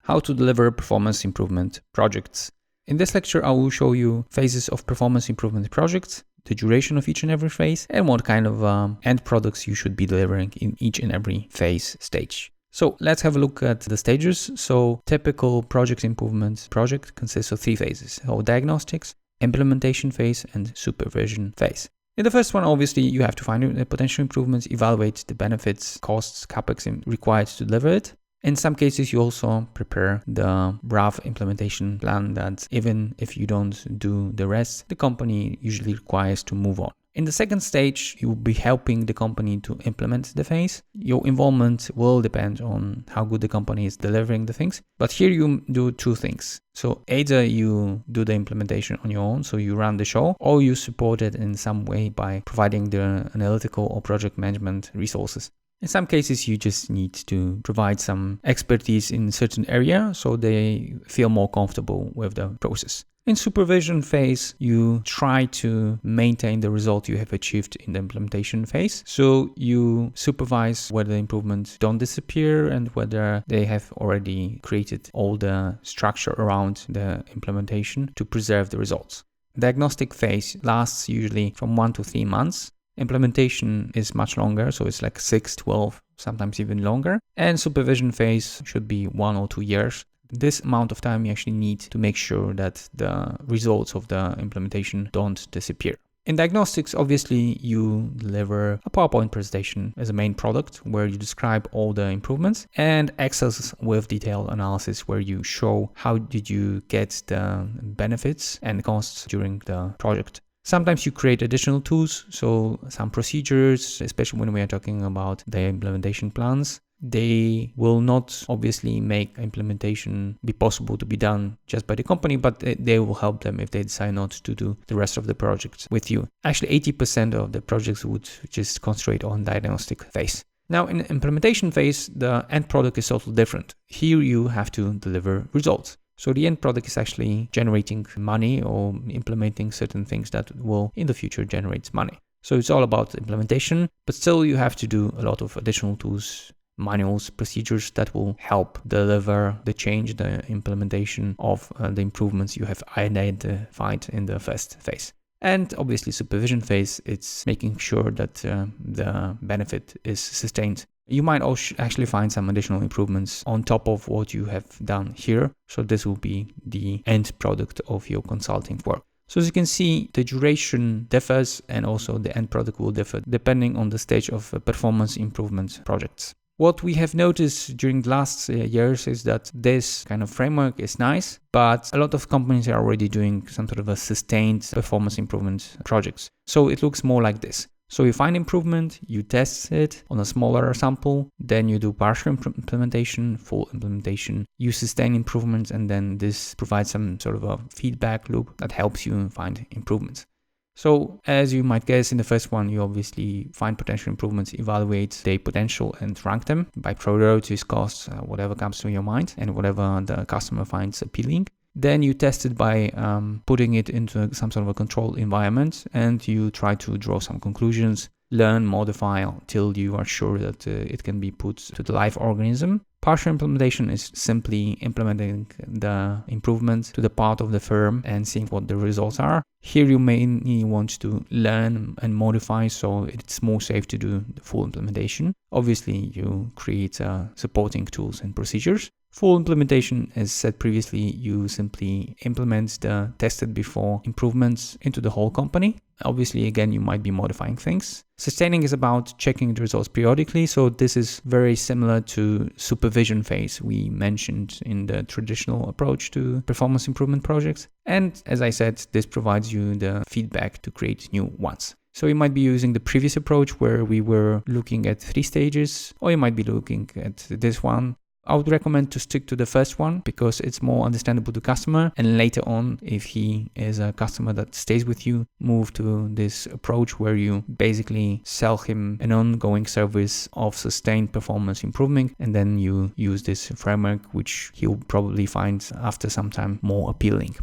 how to deliver performance improvement projects. In this lecture, I will show you phases of performance improvement projects, the duration of each and every phase, and what kind of end products you should be delivering in each and every phase stage. So let's have a look at the stages. So typical project improvement project consists of 3 phases: so diagnostics, implementation phase, and supervision phase. In the first one, obviously, you have to find the potential improvements, evaluate the benefits, costs, capex required to deliver it. In some cases, you also prepare the rough implementation plan that even if you don't do the rest, the company usually requires to move on. In the second stage, you will be helping the company to implement the phase. Your involvement will depend on how good the company is delivering the things. But here you do 2 things. So either you do the implementation on your own, so you run the show, or you support it in some way by providing the analytical or project management resources. In some cases, you just need to provide some expertise in a certain area so they feel more comfortable with the process. In supervision phase, you try to maintain the result you have achieved in the implementation phase. So you supervise whether the improvements don't disappear and whether they have already created all the structure around the implementation to preserve the results. Diagnostic phase lasts usually from 1 to 3 months. Implementation is much longer, so it's like 6, 12, sometimes even longer. And supervision phase should be 1 or 2 years. This amount of time you actually need to make sure that the results of the implementation don't disappear. In diagnostics, obviously, you deliver a PowerPoint presentation as a main product where you describe all the improvements, and Excels with detailed analysis where you show how did you get the benefits and costs during the project. Sometimes you create additional tools, so some procedures, especially when we are talking about the implementation plans. They will not obviously make implementation be possible to be done just by the company, but they will help them if they decide not to do the rest of the projects with you. Actually, 80% of the projects would just concentrate on diagnostic phase. Now, in the implementation phase, the end product is totally different. Here you have to deliver results. So the end product is actually generating money or implementing certain things that will in the future generate money. So it's all about implementation, but still you have to do a lot of additional tools, manuals, procedures that will help deliver the change, the implementation of the improvements you have identified in the first phase. And obviously supervision phase, it's making sure that the benefit is sustained. You might also actually find some additional improvements on top of what you have done here. So this will be the end product of your consulting work. So as you can see, the duration differs and also the end product will differ depending on the stage of performance improvement projects. What we have noticed during the last years is that this kind of framework is nice, but a lot of companies are already doing some sort of a sustained performance improvement projects. So it looks more like this. So you find improvement, you test it on a smaller sample, then you do partial implementation, full implementation, you sustain improvements, and then this provides some sort of a feedback loop that helps you find improvements. So as you might guess, in the first one, you obviously find potential improvements, evaluate their potential and rank them by priorities, costs, whatever comes to your mind and whatever the customer finds appealing. Then you test it by putting it into some sort of a controlled environment and you try to draw some conclusions, learn, modify until you are sure that it can be put to the live organism. Partial implementation is simply implementing the improvements to the part of the firm and seeing what the results are. Here you may want to learn and modify so it's more safe to do the full implementation. Obviously, you create supporting tools and procedures. Full implementation, as said previously, you simply implement the tested before improvements into the whole company. Obviously, again, you might be modifying things. Sustaining is about checking the results periodically. So this is very similar to supervision phase we mentioned in the traditional approach to performance improvement projects. And as I said, this provides you the feedback to create new ones. So you might be using the previous approach where we were looking at 3 stages, or you might be looking at this one. I would recommend to stick to the first one because it's more understandable to customer, and later on, if he is a customer that stays with you, move to this approach where you basically sell him an ongoing service of sustained performance improvement, and then you use this framework which he'll probably find after some time more appealing.